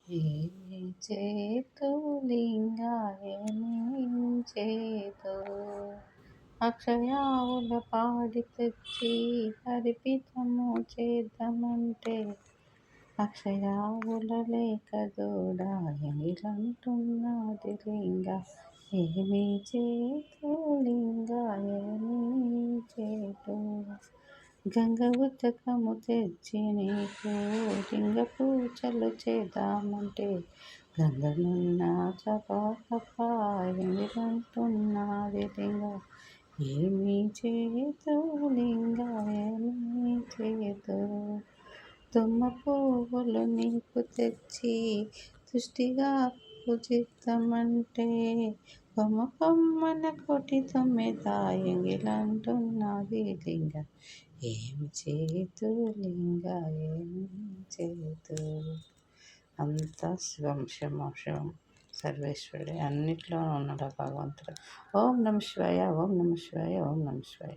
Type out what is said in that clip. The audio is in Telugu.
ఏమి చేతు లింగాయ చేతో అక్షయావుల పాడి తెచ్చి అర్పితము చేద్దామంటే అక్షయావుల లేక దూడా ఎగిరంటున్నది లింగ ఏమి చేతు లింగాయ చేతు గంగ ఉతకము తెచ్చి నీకు లింగ పూజలు చేద్దామంటే గంగనున్న చపాకప్ప ఎగిరంటున్నది లింగ ఏమి చేతు లింగ ఏమి చేతు తుమ్మ పువ్వులు నీకు తెచ్చి తుష్టిగా పూజిద్దామంటే కొమ్మ కొమ్మన కొట్టి తొమ్మిద ఎంగిలంటున్నది లింగ ఏమి చేతు లింగ ఏమి చేతు. అంతా శివం శివం శివం సర్వేశ్వరుడే, అన్నిట్లో ఉన్నాడు భగవంతుడు. ఓం నమ శివాయ, ఓం నమ శివాయ, ఓం నమ శివాయ.